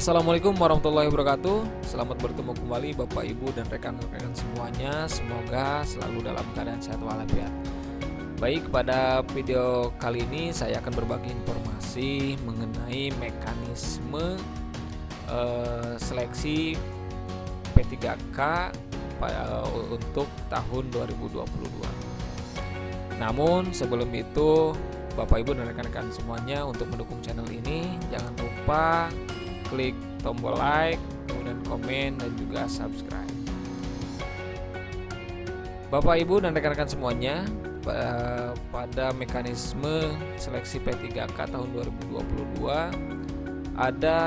Assalamualaikum warahmatullahi wabarakatuh. Selamat bertemu kembali Bapak Ibu dan rekan-rekan semuanya. Semoga selalu dalam keadaan sehat walafiat. Baik, pada video kali ini saya akan berbagi informasi mengenai mekanisme seleksi P3K untuk tahun 2022. Namun sebelum itu, Bapak Ibu dan rekan-rekan semuanya, untuk mendukung channel ini jangan lupa klik tombol like, kemudian komen, dan juga subscribe. Bapak Ibu dan rekan-rekan semuanya, pada mekanisme seleksi P3K tahun 2022 ada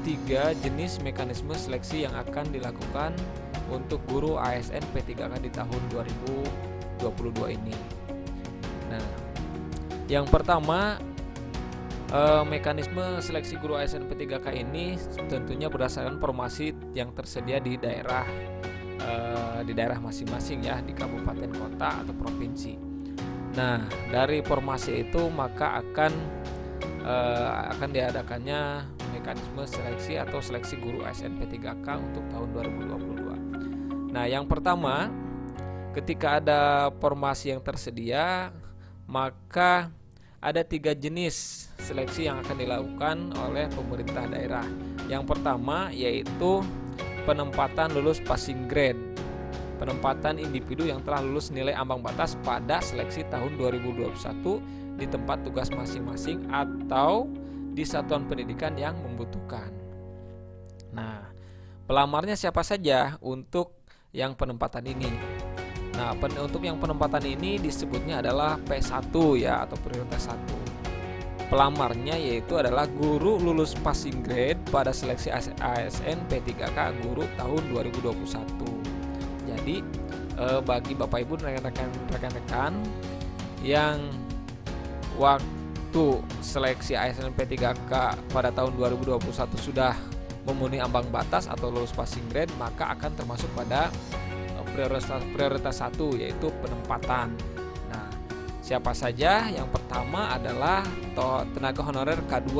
3 jenis mekanisme seleksi yang akan dilakukan untuk guru ASN P3K di tahun 2022 ini. Nah, yang pertama, mekanisme seleksi guru ASN P3K ini tentunya berdasarkan formasi yang tersedia di daerah masing-masing ya, di kabupaten, kota, atau provinsi. Nah, dari formasi itu maka akan diadakannya mekanisme seleksi atau seleksi guru ASN P3K untuk tahun 2022. Nah, yang pertama, ketika ada formasi yang tersedia, maka ada 3 jenis seleksi yang akan dilakukan oleh pemerintah daerah. Yang pertama yaitu penempatan lulus passing grade, penempatan individu yang telah lulus nilai ambang batas pada seleksi tahun 2021 di tempat tugas masing-masing atau di satuan pendidikan yang membutuhkan. Nah, pelamarnya siapa saja untuk yang penempatan ini? Nah, untuk yang penempatan ini disebutnya adalah P1 ya, atau prioritas 1. Pelamarnya yaitu adalah guru lulus passing grade pada seleksi ASN P3K guru tahun 2021. Jadi bagi Bapak Ibu dan rekan-rekan yang waktu seleksi ASN P3K pada tahun 2021 sudah memenuhi ambang batas atau lulus passing grade, maka akan termasuk pada prioritas 1 yaitu penempatan. Nah, siapa saja? Yang pertama adalah tenaga honorer K2.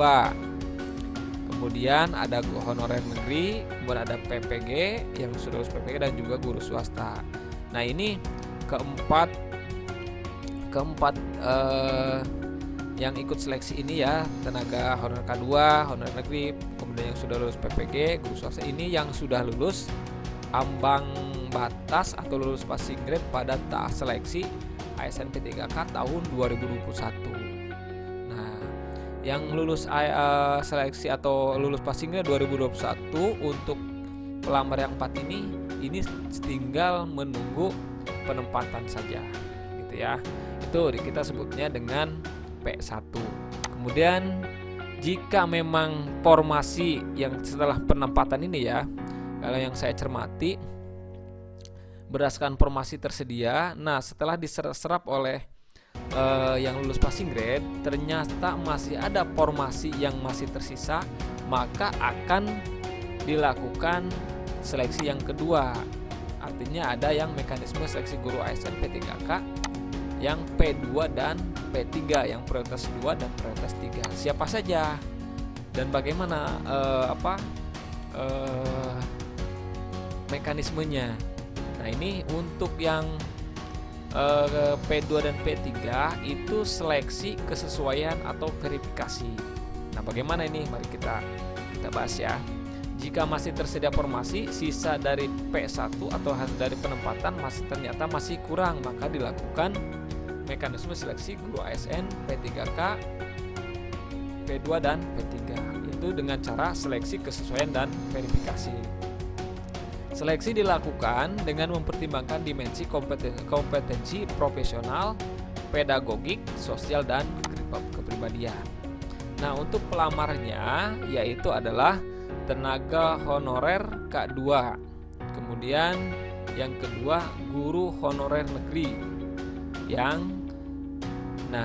Kemudian ada honorer negeri, kemudian ada PPG yang sudah lulus PPG, dan juga guru swasta. Nah, ini keempat yang ikut seleksi ini ya, tenaga honorer K2, honorer negeri, kemudian yang sudah lulus PPG, guru swasta, ini yang sudah lulus ambang batas atau lulus passing grade pada tahap seleksi ASN P3K tahun 2021. Nah, yang lulus seleksi atau lulus passing grade 2021 untuk pelamar yang 4 ini tinggal menunggu penempatan saja gitu ya. Itu kita sebutnya dengan P1. Kemudian jika memang formasi yang setelah penempatan ini ya, kalau yang saya cermati berdasarkan formasi tersedia, nah setelah diserap oleh yang lulus passing grade, ternyata masih ada formasi yang masih tersisa, maka akan dilakukan seleksi yang kedua. Artinya ada yang mekanisme seleksi guru ASN P3K yang P2 dan P3, yang prioritas 2 dan prioritas 3. Siapa saja dan bagaimana mekanismenya? Nah, ini untuk yang P2 dan P3 itu seleksi kesesuaian atau verifikasi. Nah, bagaimana ini? Mari kita bahas ya. Jika masih tersedia formasi, sisa dari P1 atau hasil dari penempatan ternyata masih kurang, maka dilakukan mekanisme seleksi guru ASN P3K P2 dan P3, itu dengan cara seleksi kesesuaian dan verifikasi. Seleksi dilakukan dengan mempertimbangkan dimensi kompetensi profesional, pedagogik, sosial, dan kepribadian. Nah, untuk pelamarnya yaitu adalah tenaga honorer K2. Kemudian yang kedua guru honorer negeri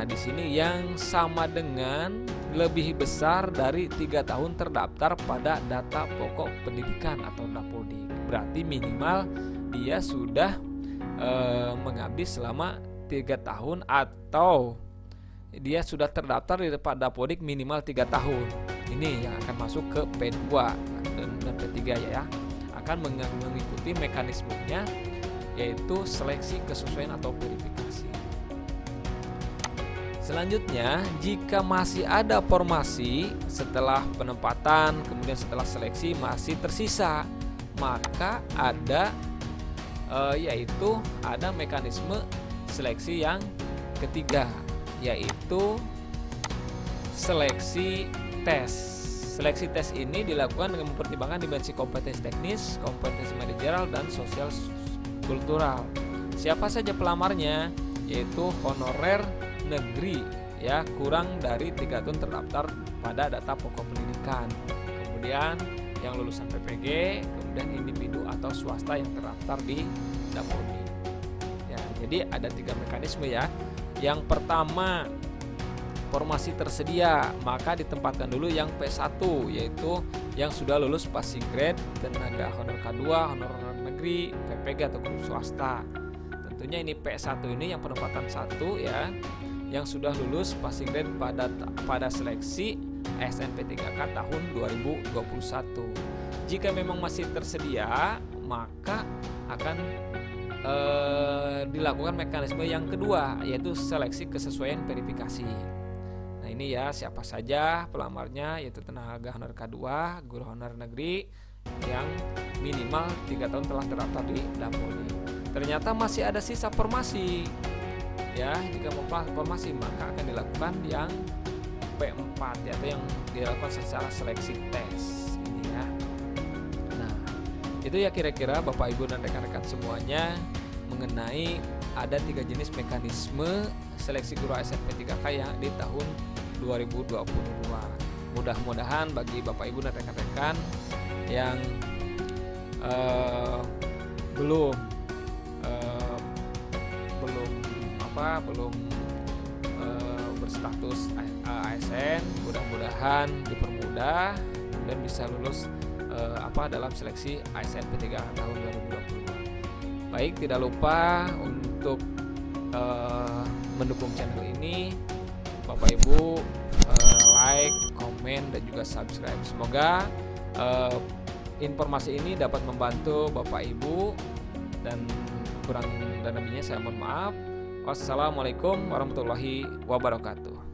di sini yang sama dengan lebih besar dari 3 tahun terdaftar pada data pokok pendidikan atau Dapodik. Berarti minimal dia sudah mengabdi selama 3 tahun atau dia sudah terdaftar di Dapodik minimal 3 tahun. ini yang akan masuk ke P2 dan P3 ya, akan mengikuti mekanismenya, yaitu seleksi kesesuaian atau verifikasi. Selanjutnya, jika masih ada formasi setelah penempatan, kemudian setelah seleksi masih tersisa, maka ada yaitu ada mekanisme seleksi yang ketiga, yaitu seleksi tes. Seleksi tes ini dilakukan dengan mempertimbangkan dimensi kompetensi teknis, kompetensi manajerial, dan sosial kultural. Siapa saja pelamarnya? Yaitu honorer negeri ya, kurang dari 3 tahun terdaftar pada data pokok pendidikan. Kemudian yang lulusan PPG, kemudian individu atau swasta yang terdaftar di Dapodi. Ya, jadi ada 3 mekanisme ya. Yang pertama, formasi tersedia, maka ditempatkan dulu yang P1, yaitu yang sudah lulus passing grade, tenaga honor K2, honor negeri, PPG atau guru swasta. Tentunya ini P1 ini yang penempatan 1 ya, yang sudah lulus passing grade pada seleksi SNP3K tahun 2021. Jika memang masih tersedia, maka akan dilakukan mekanisme yang kedua, yaitu seleksi kesesuaian verifikasi. Nah ini ya, siapa saja pelamarnya, yaitu tenaga honor K2, guru honor negeri yang minimal 3 tahun telah terdaftar di Dapodi. Ternyata masih ada sisa formasi ya, jika mau formasi maka akan dilakukan yang P4 ya, atau yang dilakukan secara seleksi tes ini ya. Nah itu ya kira-kira Bapak Ibu dan rekan-rekan semuanya mengenai ada 3 jenis mekanisme seleksi guru SNP3K yang di tahun 2022. Mudah-mudahan bagi Bapak Ibu dan rekan-rekan yang belum berstatus ASN, mudah-mudahan dipermudah dan bisa lulus dalam seleksi ASN P3K tahun 2022. Baik, tidak lupa untuk mendukung channel ini, Bapak Ibu like, komen, dan juga subscribe. Semoga informasi ini dapat membantu Bapak Ibu, dan kurang dan lebihnya saya mohon maaf. Wassalamualaikum warahmatullahi wabarakatuh.